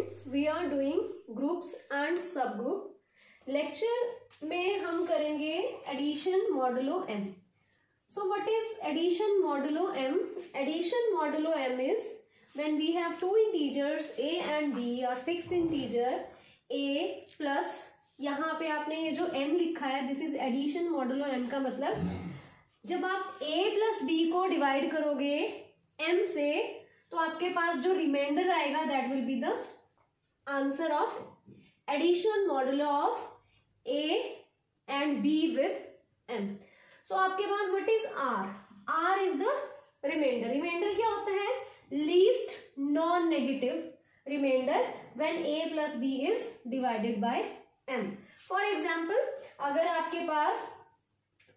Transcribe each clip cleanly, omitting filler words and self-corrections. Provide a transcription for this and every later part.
students, we are doing groups and subgroup. Lecture में हम करेंगे addition modulo m. So what is addition modulo m? Addition modulo m is when we have two integers a and b are fixed integer a plus, यहाँ पे आपने ये जो m लिखा है, this is addition modulo m का मतलब जब आप a plus b को डिवाइड करोगे m से तो आपके पास जो रिमाइंडर आएगा that will be the answer of addition modulo of a and b with m. So आपके पास what is r is the remainder. Remainder क्या होता है? Least non negative remainder when a plus b is divided by m. For example, अगर आपके पास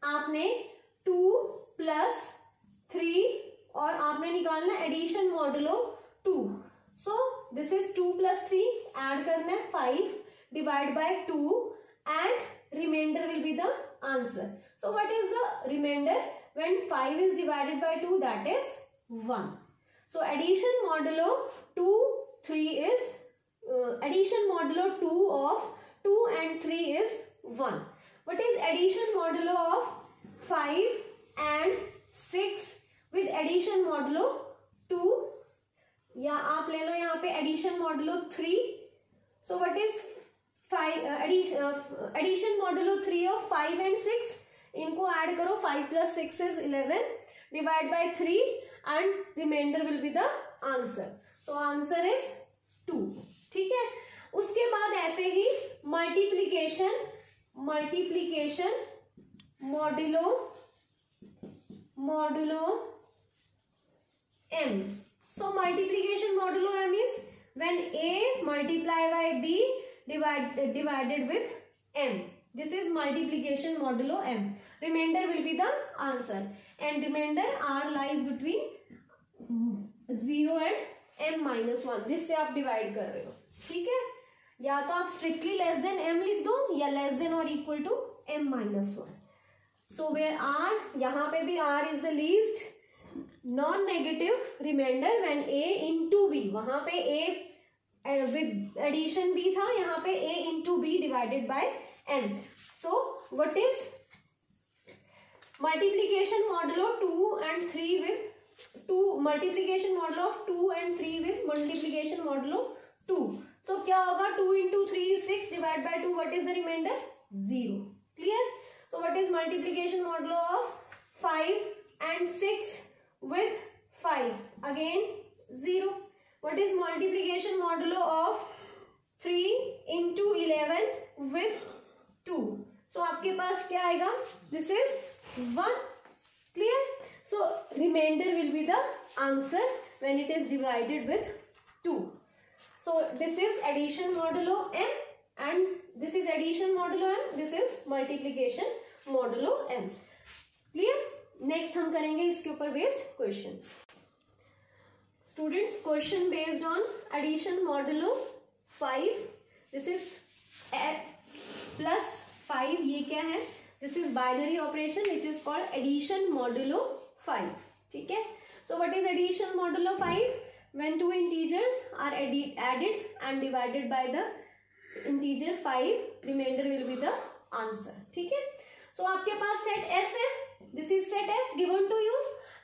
आपने 2 plus 3 और आपने निकालना addition modulo 2. So this is 2 plus 3, add करना है 5 divide by 2 and remainder will be the answer. So what is the remainder when 5 is divided by 2? That is 1. So addition modulo 2 3 is addition modulo 2 of 2 and 3 is 1. What is addition modulo of 5 and 6 with addition modulo 2? या आप ले लो यहाँ पे addition modulo 3. So what is 5 addition modulo 3 of 5 and 6? इनको add करो, 5 plus 6 is 11 divide by 3 and remainder will be the answer. So answer is 2. ठीक है. उसके बाद ऐसे ही multiplication modulo m. So multiplication modulo m is when a multiply by b divided with m. This is multiplication modulo m. Remainder will be the answer and remainder r lies between 0 and m minus 1 जिससे आप divide कर रहे हो. ठीक है. या तो आप स्ट्रिक्टली लेस देन m लिख दो या लेस देन और equal to m minus 1. So where r, यहाँ पे भी r is the least non negative remainder when a into b. वहां पे a with addition b था, यहाँ पे a into b divided by m. So what is multiplication modulo 2 and 3 with 2 multiplication modulo of 2 and 3 with multiplication modulo 2. So क्या होगा? 2 into 3 is 6 divided by 2. What is the remainder? 0. Clear? So what is multiplication modulo of 5 and 6 with 5? Again 0. What is multiplication modulo of 3 into 11 with 2? So आपके पास क्या आएगा? This is 1. Clear? So remainder will be the answer when it is divided with 2. So this is addition modulo m and this is addition modulo m. This is multiplication modulo m. Clear? Next हम करेंगे इसके ऊपर based questions. Students, question based on addition modulo 5. This is plus 5. ये क्या है? This is binary operation which is called addition modulo 5. ठीक है. So what is addition modulo 5? When two integers are added and divided by the integer 5, remainder will be the answer. ठीक है. So आपके पास set S है. This is set S given to you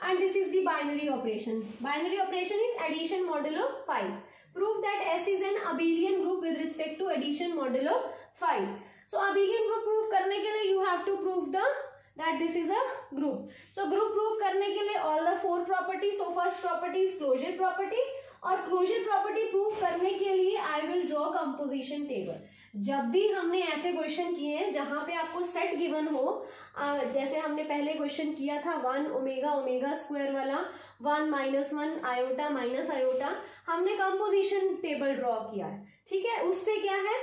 and this is the binary operation. Binary operation is addition modulo 5. Prove that S is an abelian group with respect to addition modulo 5. So abelian group prove करने के लिए you have to prove that this is a group. So group prove करने के लिए all the 4 properties. So first property is closure property और closure property prove करने के लिए I will draw composition table. जब भी हमने ऐसे क्वेश्चन किए हैं जहां पे आपको सेट गिवन हो, जैसे हमने पहले क्वेश्चन किया था 1 ओमेगा ओमेगा स्क्वायर वाला, 1 माइनस 1 आयोटा माइनस आयोटा, हमने कंपोजिशन टेबल ड्रॉ किया है. ठीक है. उससे क्या है,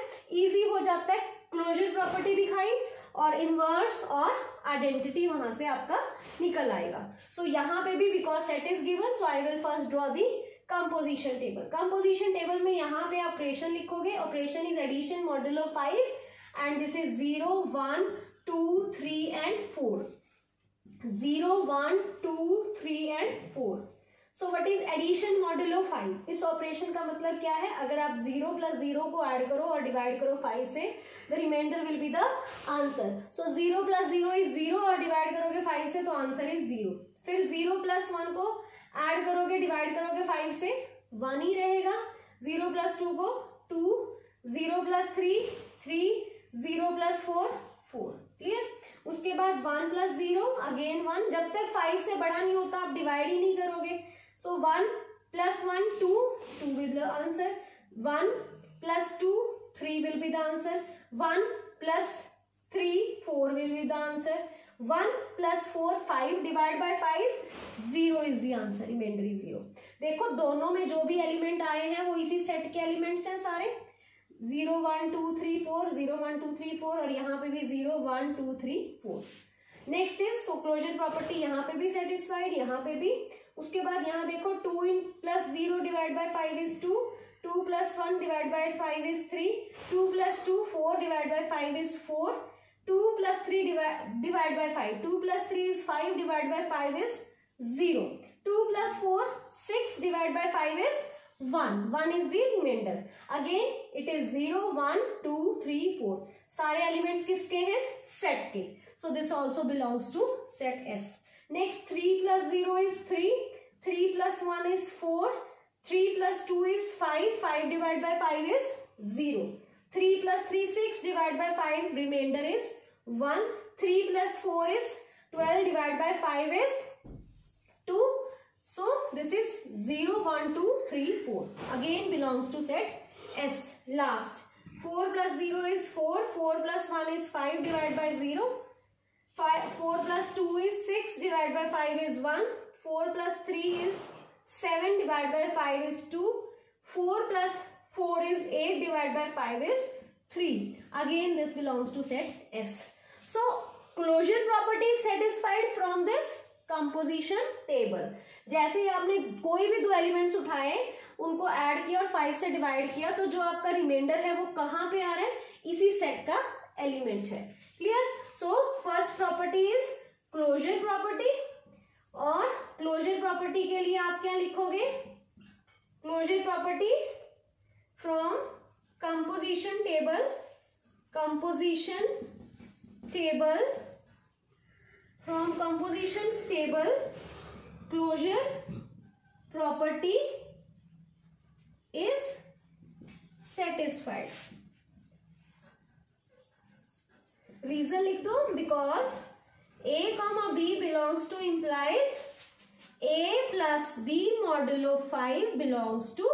इजी हो जाता है. क्लोजर प्रॉपर्टी दिखाई और इनवर्स और आइडेंटिटी वहां से आपका निकल आएगा. सो यहाँ पे भी because set is given, so I will first draw the composition table. Composition table में यहाँ पे ऑपरेशन लिखोगे. Operation is addition modulo 5 and this is 0 1 2 3 and 4. 0 1 2 3 and 4. So what is addition modulo 5? इस ऑपरेशन का मतलब क्या है? अगर आप 0 + 0 को ऐड करो और डिवाइड करो 5 से, the remainder will be the answer. So 0 + 0 is 0 और डिवाइड करोगे 5 से तो आंसर इज 0. फिर 0 + 1 को ऐड करोगे, डिवाइड करोगे 5 से, 1 ही रहेगा. 0 + 2 को 2, 0 + 3 3, 0 + 4 4. क्लियर? उसके बाद 1 + 0 अगेन 1. जब तक 5 से बड़ा नहीं होता आप डिवाइड ही नहीं करोगे. सो 1 + 1 2, 2 will the answer. 1 + 2 3 will be the answer. 1 + 3 4 will be the answer. 1 + 4 5 divided by 5 0 is the answer. Remainder is 0. देखो दोनों में जो भी एलिमेंट आए हैं वो इसी सेट के एलिमेंट्स हैं सारे. 0 1 2 3 4, 0 1 2 3 4 और यहाँ पे भी 0 1 2 3 4. Next is so closure property. यहाँ पे भी सेटिस्फाइड, यहाँ पे भी. उसके बाद यहाँ देखो 2 + 0 divided by 5 is 2. 2 + 1 divided by 5 is 3. 2 + 2 4 divided by 5 is 4. 2 + 3 divided by 5. 2 + 3 is 5 divided by 5 is 0. 2 + 4 6 divided by 5 is 1. 1 is the remainder. Again it is 0 1 2 3 4. सारे एलिमेंट्स किसके हैं? सेट के. So this also belongs to set S. Next 3 + 0 is 3. 3 + 1 is 4. 3 + 2 is 5. 5 divided by 5 is 0. 3 + 3 6 divided by 5. Remainder is 1. 3 + 4 is 12 divided by 5 is 2. So this is 0 1 2 3 4. Again belongs to set S. Last 4 + 0 is 4. 4 + 1 is 5 divided by 0. 4 + 2 is 6 divided by 5 is 1. 4 + 3 is 7 divided by 5 is 2. 4 + 4 is 8 divided by 5 is 3. Again this belongs to set S. So closure property is satisfied from this composition table. जैसे ही आपने कोई भी दो elements उठाए, उनको add किया और 5 से डिवाइड किया, तो जो आपका रिमाइंडर है वो कहाँ पे आ रहा है? इसी सेट का एलिमेंट है. Clear? So first property is closure property. और क्लोजर प्रॉपर्टी के लिए आप क्या लिखोगे? Closure property from composition table. Composition table. From composition table closure property is satisfied. Reason लिख दो. Because A, B belongs to implies A + B modulo 5 belongs to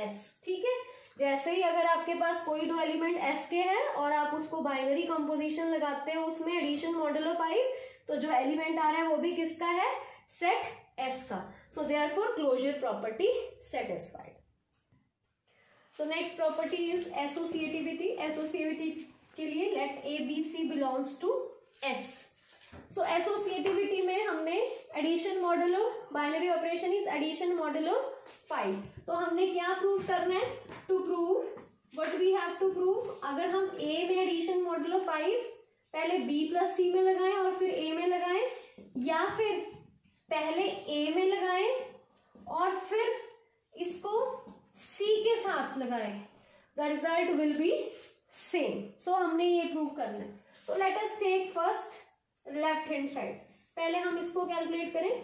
S. ठीक है? जैसे ही अगर आपके पास कोई दो एलिमेंट S के हैं और आप उसको बाइनरी कंपोजिशन लगाते हो उसमें एडिशन मॉडुलो 5, तो जो एलिमेंट आ रहा है वो भी किसका है? सेट S का. So therefore closure property satisfied. So next property is associativity. Associativity के लिए let A B C belongs to S. So associativity में हमने addition modulo, binary operation is addition modulo 5. तो हमने क्या प्रूव करना है? To prove what we have to prove. अगर हम A में एडिशन मॉडुलो 5 पहले B + C में लगाएं और फिर A में लगाएं, या फिर पहले A में लगाएं और फिर इसको C के साथ लगाएं, the result will be same. So हमने ये प्रूव करना है. So let us take first left hand side. पहले हम इसको कैलकुलेट करें.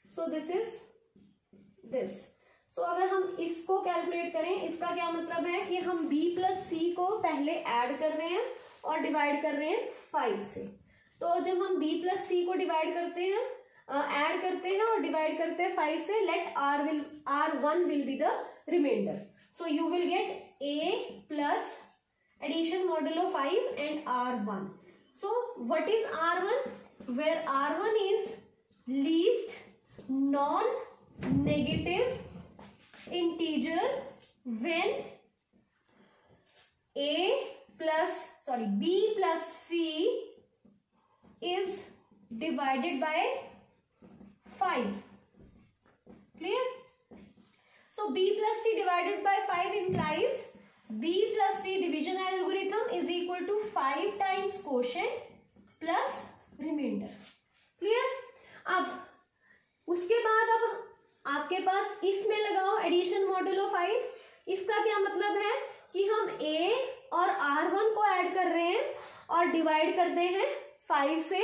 So this is this. सो अगर हम इसको कैलकुलेट करें, इसका क्या मतलब है कि हम B + C को पहले ऐड कर रहे हैं और डिवाइड कर रहे हैं 5 से. तो जब हम B + C को डिवाइड करते हैं, ऐड करते हैं और डिवाइड करते हैं 5 से, let R1 will be the remainder. So you will get A plus addition modulo 5 and R1. So what is R1? Where R1 is least non-negative integer when B plus C is divided by 5. Clear? So B plus C divided by 5 implies B plus C division algorithm is equal to 5 times quotient plus remainder. Clear? अब उसके बाद अब आपके मतलब है कि हम a और r1 को ऐड कर रहे हैं और डिवाइड करते हैं 5 से,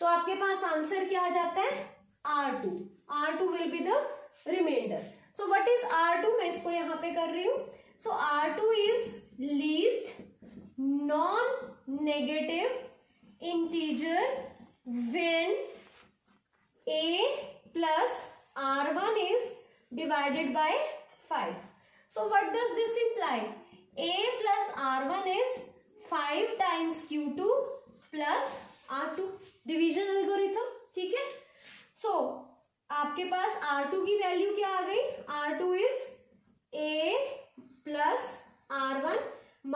तो आपके पास आंसर क्या आ जाता है r2. r2 will be the remainder. So what is r2? मैं इसको यहाँ पे कर रही हूँ. सो r2 is least non negative integer when a plus r1 is divided by 5. So what does this imply? a plus r1 is 5 times q2 plus r2. Division algorithm. ठीक है. सो आपके पास r2 की वैल्यू क्या आ गई? r2 is a plus r1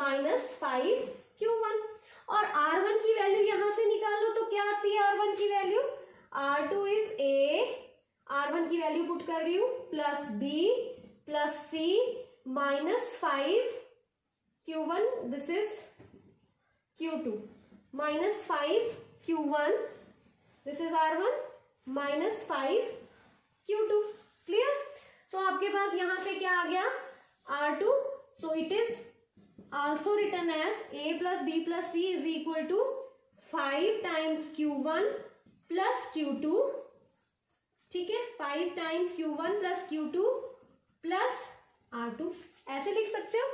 minus 5 q1. और r1 की value यहां से निकाल लो तो क्या आती है r1 की value? r2 is a, r1 की वैल्यू पुट कर रही हूं, plus b plus c minus 5 q1, this is q2, minus 5 q1, this is r1, minus 5 q2. Clear? So आपके पास यहां से क्या आ गया? r2. So it is also written as a plus b plus c is equal to 5 times q1 plus q2. ठीक है, 5 times q1 plus q2 plus r2. ऐसे लिख सकते हो.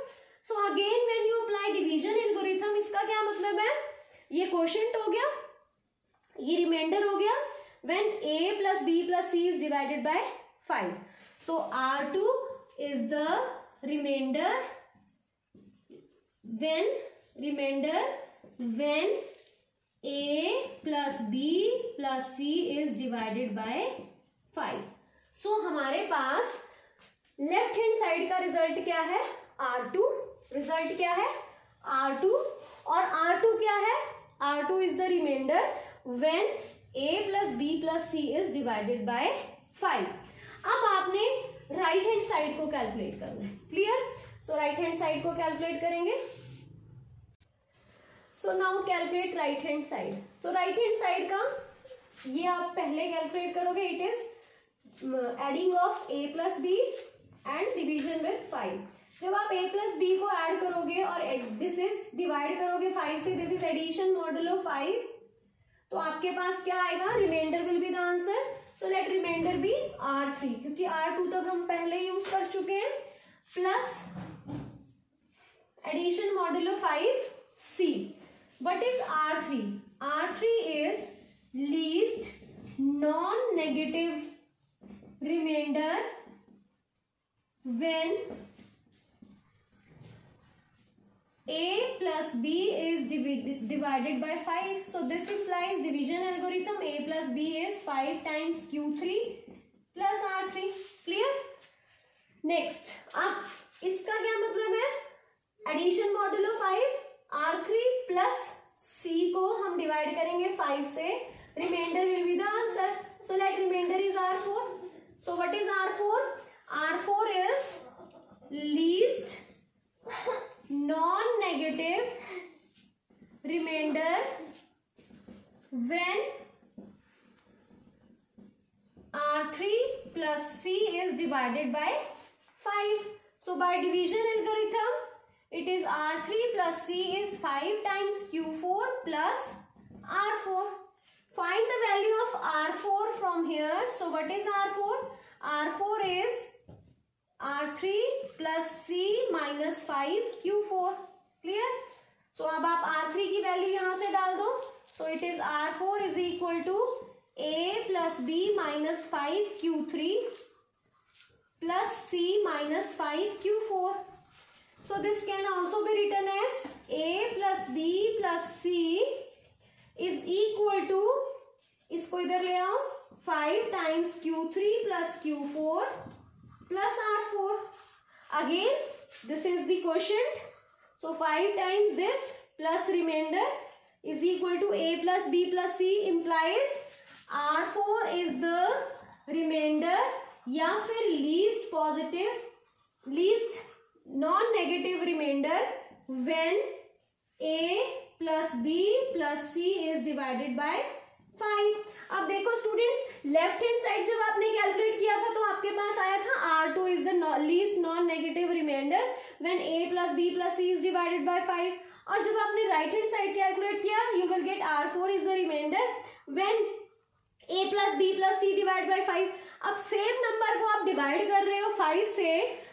So again when you apply division algorithm, इसका क्या मतलब है? ये क्वोशिएंट हो गया, ये रिमाइंडर हो गया when a plus b plus c is divided by 5. So r2 is the remainder when a plus b plus c is divided by 5. सो हमारे पास लेफ्ट हैंड साइड का रिजल्ट क्या है? r2. रिजल्ट क्या है? r2. और r2 क्या है? r2 is the remainder when a plus b plus c is divided by 5. अब आपने राइट हैंड साइड को कैलकुलेट करना है. Clear? So right hand side को कैलकुलेट करेंगे. So now calculate right hand side. So right hand side का ये आप पहले कैलकुलेट करोगे. It is adding of a plus b and division with 5. जब आप a प्लस बी को ऐड करोगे और दिस इज डिवाइड करोगे 5 से, दिस इज एडिशन मॉडुलो 5, तो आपके पास क्या आएगा? Remainder will be the answer. So let remainder be r3, क्योंकि r2 तक हम पहले यूज कर चुके हैं, plus addition modulo 5 c. What is r3? r3 is least non-negative remainder when a plus b is divided by 5. So this implies division algorithm. A plus b is 5 times q3 plus r3. Clear? Next, अब इसका क्या मतलब है? Addition modulo 5, r3 plus c को हम divide करेंगे 5 से, remainder will be the answer. So let remainder is r4. So what is r4? r4 is least non negative remainder when r3 plus c is divided by 5. So by division algorithm, it is r3 plus c is 5 times q4 plus r4. Find the value of r4 from here. So what is r4? r4 is r3 plus c minus 5 q4. Clear? So अब आप r3 की value यहां से डाल दो. So it is r4 is equal to a plus b minus 5 q3 plus c minus 5 q4. So this can also be written as a plus b plus c is equal to, इसको इधर ले आओ, 5 times q3 plus q4 plus r4. Again, this is the quotient. So 5 times this plus remainder is equal to a plus b plus c implies r4 is the remainder या फिर least positive, least non-negative remainder when a plus b plus c is divided by 5. अब देखो students, left hand side जब आपने calculate किया था तो आपके पास आया था R2 is the least non negative remainder when A plus B plus C is divided by 5, और जब आपने राइट हैंड साइड कैलकुलेट किया you will get R4 is the remainder when A plus B plus C divide by 5। अब same number को आप divide कर रहे हो 5 से,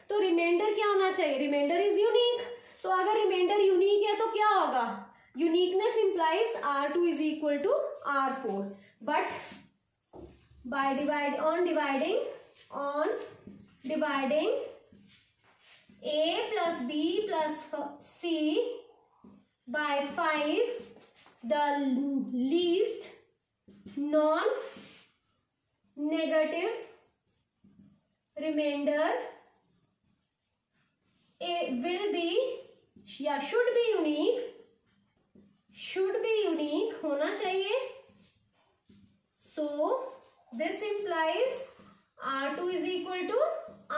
तो रिमाइंडर क्या होना चाहिए, रिमाइंडर इज यूनिक। सो अगर रिमाइंडर यूनिक है तो क्या होगा, uniqueness implies R2 is equal to R4, but by dividing A plus B plus C by 5, the least non-negative remainder will be या should be unique होना चाहिए। So this implies R2 is equal to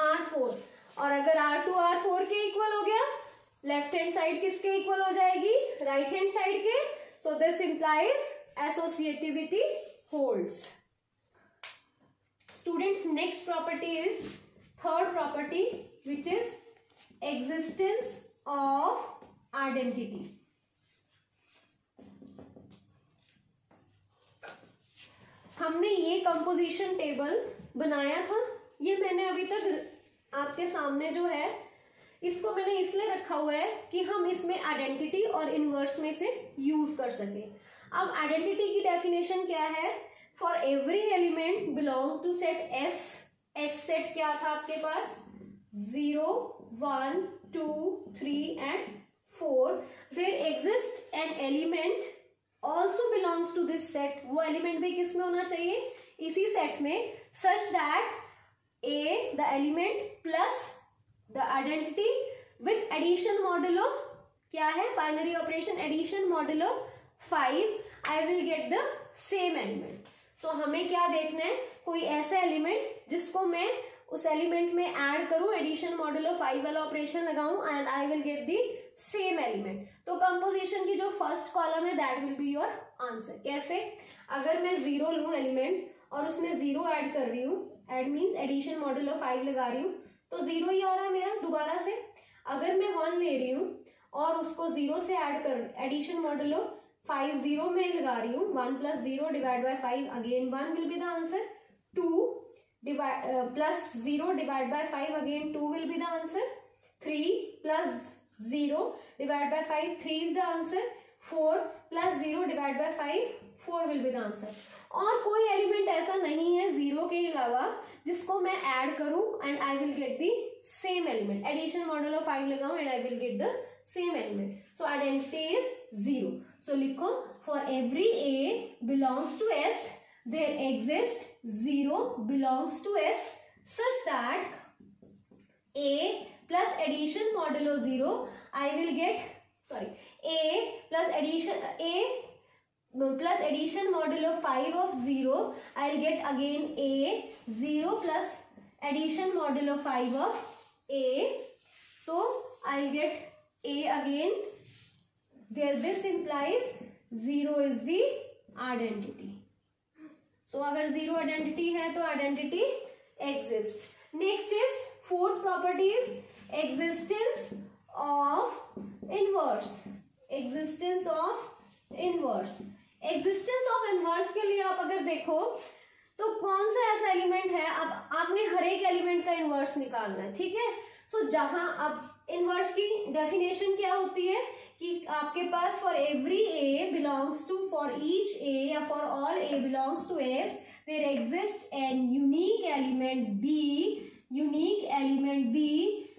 R4, और अगर R2 R4 के equal हो गया, left hand side किसके equal हो जाएगी, राइट हैंड साइड के। So this implies associativity holds. Students, next property is third property, which is existence of identity. हमने ये कंपोजिशन टेबल बनाया था, ये मैंने अभी तक आपके सामने जो है इसको मैंने इसलिए रखा हुआ है कि हम इसमें आइडेंटिटी और इनवर्स में से यूज कर सके। अब आइडेंटिटी की डेफिनेशन क्या है, for every element belong to set S, S set क्या था आपके पास, 0 1 2 3 and 4, there exists an element also belongs to this set। वो एलिमेंट भी किस में होना चाहिए, इसी सेट में, such that A the element plus the identity with addition modulo क्या है, binary operation addition modulo 5, I will get the same element। So हमें क्या देखना है, कोई ऐसा एलिमेंट जिसको मैं उस एलिमेंट में ऐड करूं, एडिशन मॉडुलो 5 वाला ऑपरेशन लगाऊं, and I will get the same element. तो कंपोजिशन की जो फर्स्ट कॉलम है that will be your answer. कैसे, अगर मैं 0 लूं एलिमेंट और उसमें 0 ऐड कर रही हूँ, ऐड मीन्स एडिशन मॉडुलो 5 लगा रही हूँ, तो 0 ही आ रहा है मेरा दोबारा से। अगर मैं 1 ले रही हूँ और उसको 0 से ऐड कर, एडिशन मॉडुलो 5 0 में लगा रही हूँ, 1 plus 0 divide by 5, again 1 will be the answer. 2 plus 0 divide by 5, again 2 will be the answer. 3 plus 0 divide by 5, 3 is the answer. 4 plus 0 divide by 5, 4 will be the answer. और कोई element ऐसा नहीं है 0 के अलावा जिसको मैं ऐड करूं and I will get the same element, addition modulo 5 लगाऊं and I will get the same element. So identity is 0। So लिखो, for every A belongs to S, there exists 0 belongs to S such that A plus addition modulo 0, I will get, sorry, A plus addition modulo 5 of 0, I'll get again A, 0 plus addition modulo 5 of A, so I'll get A again. There, this implies 0 is the identity. So अगर 0 identity है तो identity exist. Next is fourth property is existence of inverse. Existence of inverse, existence of inverse के लिए आप अगर देखो तो कौन सा ऐसा एलिमेंट है, अब आपने हर एक एलिमेंट का इनवर्स निकालना है, ठीक है। सो जहां अब इनवर्स की डेफिनेशन क्या होती है कि आपके पास for every A belongs to, for each A या for all A belongs to S, there exist an unique element B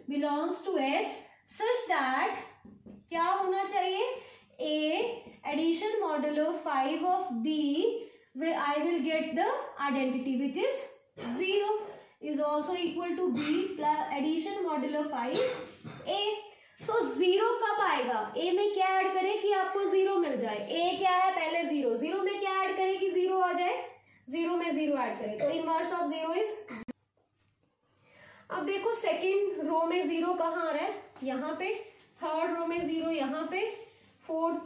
belongs to S such that क्या होना चाहिए, A addition modulo 5 of B, where I will get the identity which is 0 is also equal to B plus addition modulo 5 A। so 0 कब आएगा, A में क्या add करें कि आपको 0 मिल जाए, A क्या है पहले 0, 0 में क्या ऐड करें कि 0 आ जाए, 0 में 0 ऐड करें, तो इनवर्स ऑफ 0 इज। अब देखो सेकेंड रो में 0 कहाँ आ रहा है, यहाँ पे, थर्ड रो में 0 यहाँ पे, फोर्थ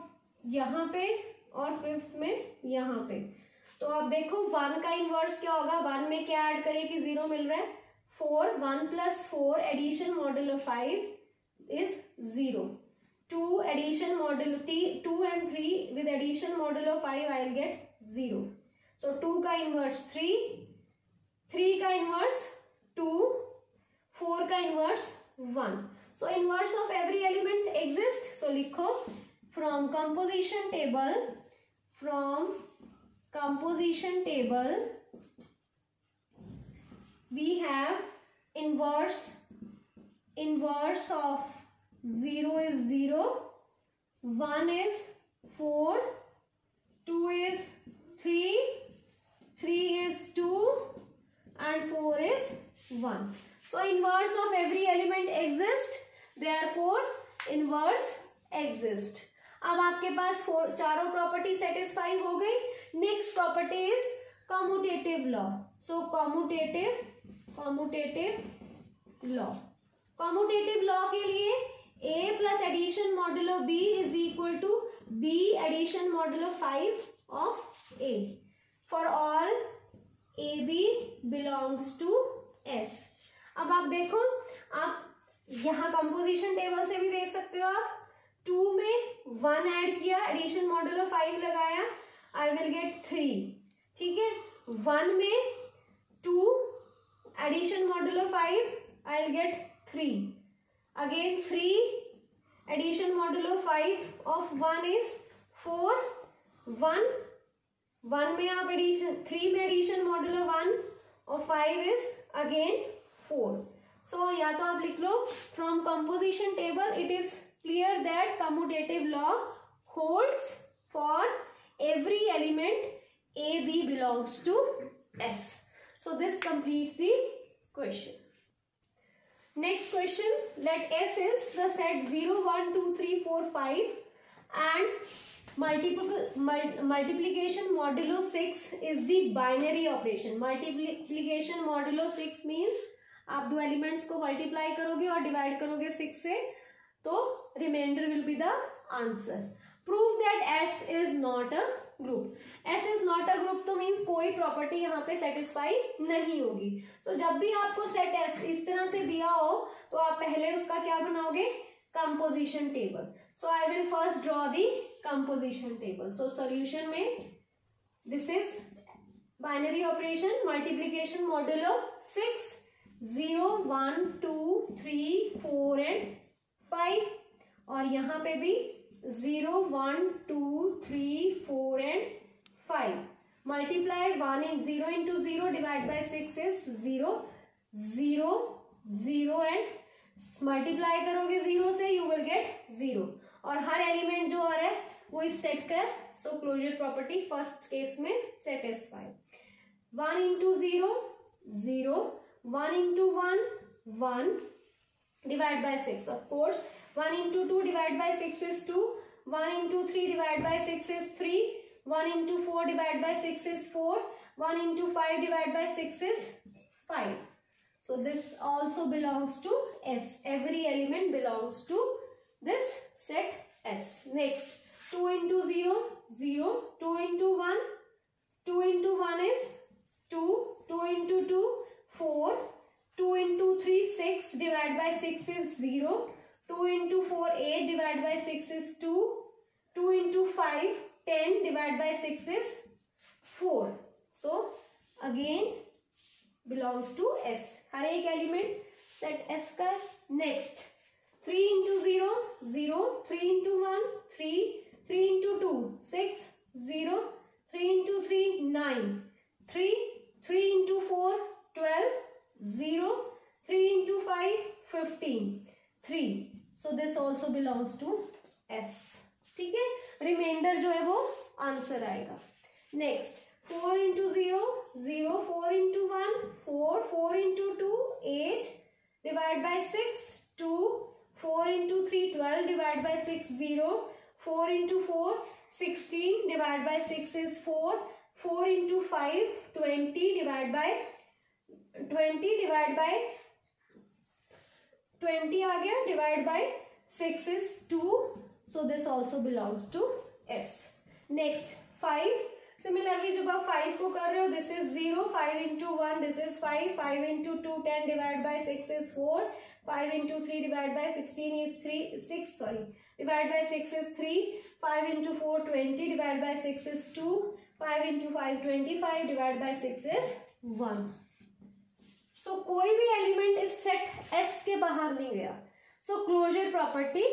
यहाँ पे और फिफ्थ में यहाँ पे। तो आप देखो 1 का इनवर्स क्या होगा, 1 में क्या ऐड करें कि 0 मिल रहा है, 4, 1 + 4 addition modulo 5 is 0, 2 addition modulo 2 and 3 with addition modulo 5 I will get 0. So 2 का इनवर्स 3, 3 का इनवर्स 2, 4 का inverse 1. So inverse of every element exists. So लिखो from composition table we have inverse of 0 is 0, 1 is 4, 2 is 3, 3 is 2 and 4 is 1. So inverse of every element exists, therefore inverse exists. अब आपके पास चारों property satisfy हो गई. Next property is commutative law. So commutative law के लिए a plus addition modulo b is equal to b addition modulo 5 of a for all ab belongs to s. अब आप देखो, आप यहाँ कंपोजिशन टेबल से भी देख सकते हो, आप 2 में 1 ऐड किया, एडिशन मॉड्यूलो 5 लगाया, आई विल गेट 3. ठीक है, 1 में 2 addition modulo 5 I will get 3. Again 3 addition modulo 5 of 1 is 4. 1 में आप एडिशन 3 में एडिशन मॉड्यूलो 1 और 5 इज अगेन 4. So या तो आप लिख लो from composition table it is clear that commutative law holds for every element a b belongs to s. So this completes the question. Next question, let s is the set 0 1 2 3 4 5 and multiplication modulo 6 is the binary operation. Multiplication modulo 6 means आप दो elements को multiply करोगे और divide करोगे 6 से, तो remainder will be the answer. Prove that S is not a group. S is not a group तो means कोई प्रॉपर्टी यहाँ पे सेटिस्फाई नहीं होगी. सो जब भी आपको सेट एस इस तरह से दिया हो तो आप पहले उसका क्या बनाओगे, composition table. So I will first draw the composition table. So solution में this is binary operation, multiplication modulo 6, 0 1 2 3 4 and 5 और यहाँ पे भी 0 1 2 3 4 and 5. Multiply 0 into 0 divide by 6 is 0 0 0 and multiply करोगे 0 से यू विल गेट 0 और हर एलिमेंट जो आ रहा है वो इस सेट का. सो क्लोजर प्रॉपर्टी फर्स्ट केस में satisfy. 1 into 0 0, 1 into 1 1 divide by 6. Of course 1 into 2 divide by 6 is 2, 1 into 3 divide by 6 is 3, 1 into 4 divide by 6 is 4, 1 into 5 divide by 6 is 5. So this also belongs to S. Every element belongs to this set S. Next 2 into 0 0, 2 into 1 2 into 1 is 2, 2 into 2 4, 2 into 3 6 divided by 6 is 0, 2 into 4 8 divided by 6 is 2, 2 into 5 10 divided by 6 is 4. So again belongs to S. हर एक element set S का. Next 3 into 0 0, 3 into 1 3, 3 into 2 6 0, 3 into 3 9, 3 3 into 4 12 0, 3 into 5 15 3. So this also belongs to S. ठीक है, reminder जो है वो answer आएगा. Next 4 into 0 0, 4 into 1 4, 4 into 2 8 divide by 6 2, 4 into 3 12 divide by 6 0, 4 into 4 16 divide by 6 is 4, 4 into 5 20 divide by 20 आ गया, divide by 6 is 2. So this also belongs to S. Next 5 similarly जब आप 5 को कर रहे हो, this is 0, 5 into 1 this is 5, 5 into 2 10 divide by 6 is 4, 5 into 3 divide by 16 is 6 sorry divide by 6 is 3, 5 into 4 20 divide by 6 is 2, 5 into 5 25 divide by 6 is 1. सो कोई भी element इस set S के बाहर नहीं गया. So closure property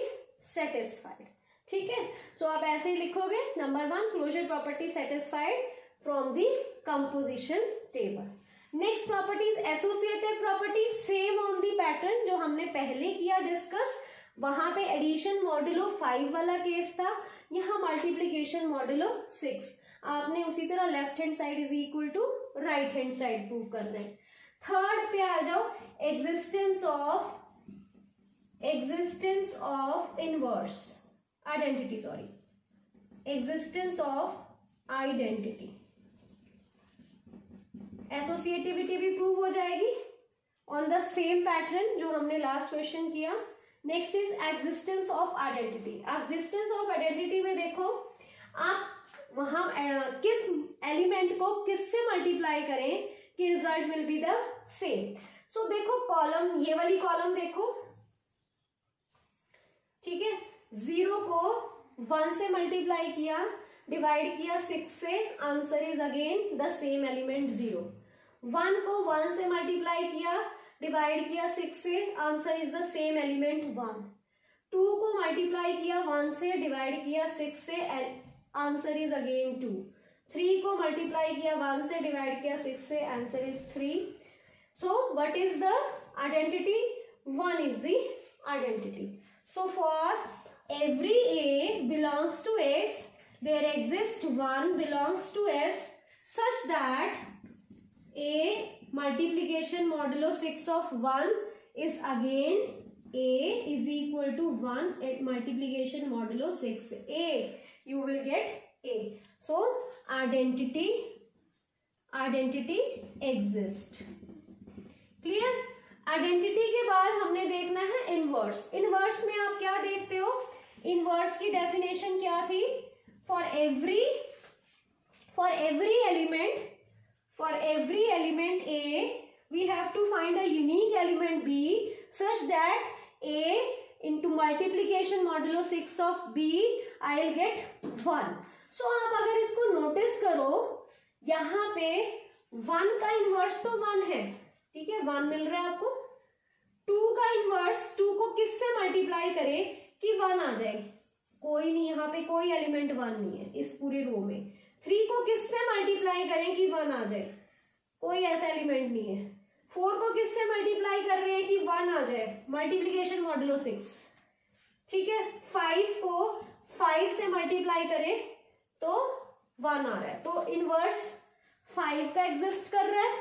satisfied. ठीक है, so आप ऐसे ही लिखोगे. Number 1 closure property satisfied from the composition table. Next property is associative property. Same on the pattern जो हमने पहले किया डिस्कस. वहां पे एडिशन मॉड्यूलो 5 वाला केस था, यहाँ मल्टीप्लीकेशन मॉड्यूलो 6. आपने उसी तरह left hand side is equal to right hand side prove कर रहे हैं. थर्ड पे आ जाओ. Existence of inverse identity, sorry existence of identity. Associativity भी प्रूव हो जाएगी ऑन द सेम पैटर्न जो हमने लास्ट क्वेश्चन किया. Next is existence of identity. Existence of identity में देखो आप वहां किस एलिमेंट को किससे मल्टीप्लाई करें कि result will be the same. So देखो कॉलम, ये वाली कॉलम देखो, ठीक है. 0 को 1 से मल्टीप्लाई किया, डिवाइड किया 6 से, answer is again the same element 0. 1 को 1 से मल्टीप्लाई किया, डिवाइड किया 6 से, answer is the same element 1. 2 को मल्टीप्लाई किया 1 से, डिवाइड किया 6 से, आंसर इज अगेन 2. 3 को मल्टीप्लाई किया 1 से, डिवाइड किया 6 से, answer is 3. So what is the identity? 1 is the identity. So for every A belongs to X, there exists 1 belongs to S such that A multiplication modulo 6 of 1 is again A is equal to 1 at multiplication modulo 6. A, you will get A. So identity exists. Clear? Identity के बाद हमने देखना है inverse. Inverse में आप क्या देखते हो? इनवर्स की डेफिनेशन क्या थी? For every element A we have to find a unique element B such that A into multiplication modulo 6 of B I'll get 1. So आप अगर इसको नोटिस करो, यहाँ पे 1 का इनवर्स तो 1 है, ठीक है, 1 मिल रहा है आपको. 2 का इनवर्स, 2 को किससे मल्टीप्लाई करें कि 1 आ जाए? कोई नहीं, यहाँ पे कोई एलिमेंट 1 नहीं है इस पूरे रो में. 3 को किससे मल्टीप्लाई करें कि 1 आ जाए? कोई ऐसा एलिमेंट नहीं है. 4 को किससे मल्टीप्लाई कर रहे हैं कि 1 आ जाए? मल्टीप्लीकेशन मॉडुलो 6, ठीक है. 5 को 5 से मल्टीप्लाई करें तो 1 आ रहा है. तो इनवर्स 5 का एग्जिस्ट कर रहा है,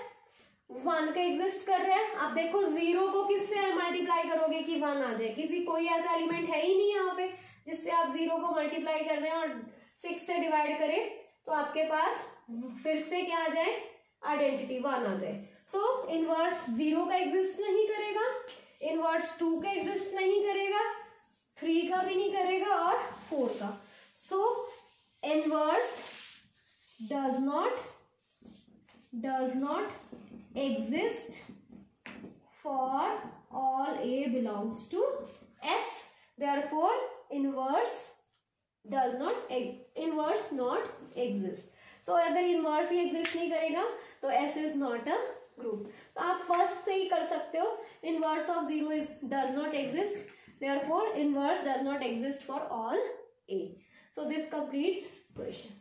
1 का एग्जिस्ट कर रहा है. आप देखो 0 को किससे मल्टीप्लाई करोगे कि 1 आ जाए? कोई ऐसा एलिमेंट है ही नहीं यहाँ पे जिससे आप 0 को मल्टीप्लाई कर रहे हैं और 6 से डिवाइड करें तो आपके पास फिर से क्या आ जाए? आइडेंटिटी 1 आ जाए. सो इनवर्स 0 का एग्जिस्ट नहीं करेगा, इनवर्स 2 का एग्जिस्ट नहीं करेगा, 3 का भी नहीं करेगा और 4 का. सो inverse does not exist for all A belongs to S. Therefore inverse not exist. So अगर इनवर्स ही एग्जिस्ट नहीं करेगा तो S is not a group. तो आप फर्स्ट से ही कर सकते हो. Inverse of 0 does not exist. Therefore inverse does not exist for all A. So this completes question.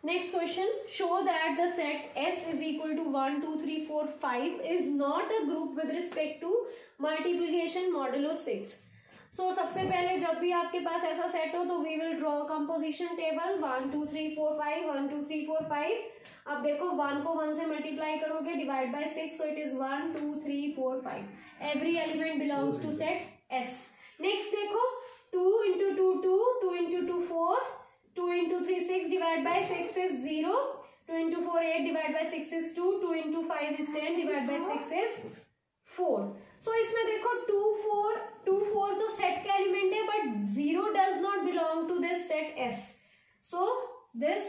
Next question, show that the set S is equal to 1, 2, 3, 4, 5 is not a group with respect to multiplication modulo 6. So सबसे पहले जब भी आपके पास ऐसा set हो तो we will draw composition table 1, 2, 3, 4, 5, 1, 2, 3, 4, 5. अब देखो 1 को 1 से मल्टीप्लाई करोगे, divide by 6, so it is 1, 2, 3, 4, 5. Every element belongs to set S. Next देखो 2 into 2 2, 2 into 2 4, 2 into 3 6, divide by 6 is 0, 2 into 4 8, divide by 6 is 2, 2 into 5 is 10, divide by 6 is 4. So इसमें देखो 2 4 तो set का एलिमेंट है but 0 does not belong to this set S. this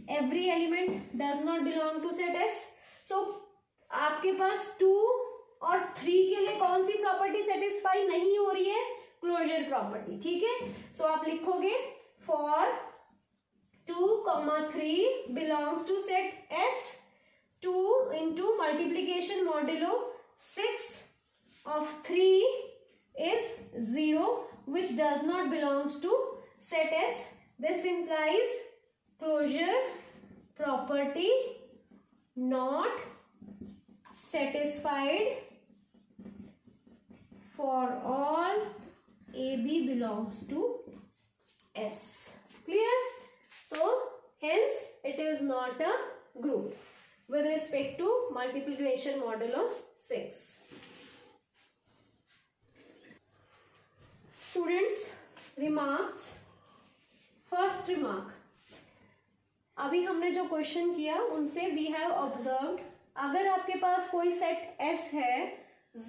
every element does not belong to set S. So आपके पास 2 और 3 के लिए कौन सी प्रॉपर्टी सेटिस्फाई नहीं हो रही है? Closure property. ठीक है, सो आप लिखोगे for 2,3 belongs to set S. 2 into multiplication modulo 6 of 3 is 0, which does not belongs to set S. This implies closure property not satisfied for all AB belongs to S. Clear? So hence it is not a group with respect to multiplication modulo 6. Students, remarks. First remark, अभी हमने जो question किया उनसे we have observed, अगर आपके पास कोई set S है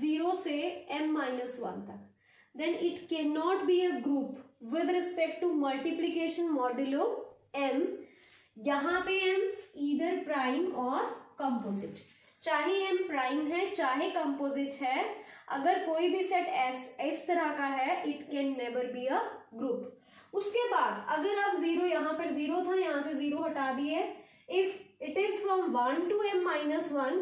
0 से m-1 तक, then it cannot be a group with respect to multiplication modulo m. यहाँ पे m either prime और composite, चाहे m प्राइम है चाहे कंपोजिट है, अगर कोई भी सेट S इस तरह का है, it can never be a group. उसके बाद अगर आप 0, यहाँ पर 0 था, यहाँ से 0 हटा दिए, if it is from 1 to m-1,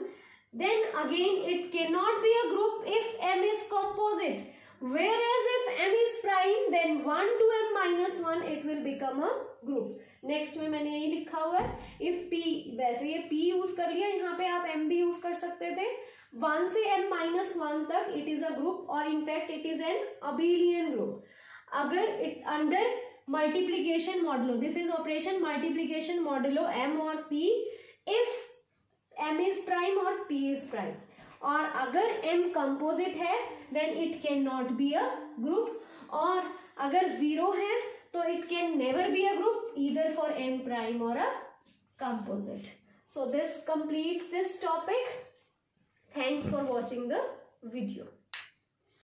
then again it cannot be a group if m is composite. Whereas if m is prime, then 1 to m-1 it will become a group. Next में मैंने यही लिखा हुआ है, if p, वैसे ये p use कर लिया, यहाँ पे आप m भी यूज कर सकते थे. 1 से m-1 तक इट इज अ ग्रुप, और in fact it is an abelian group. अगर it under multiplication modulo, this is operation multiplication modulo m और p, if m is prime और p इज प्राइम, और अगर m कंपोजिट है then it can not be a group, और अगर 0 है तो it can never be a group either for m prime और a composite. So this completes this topic. Thanks for watching the video.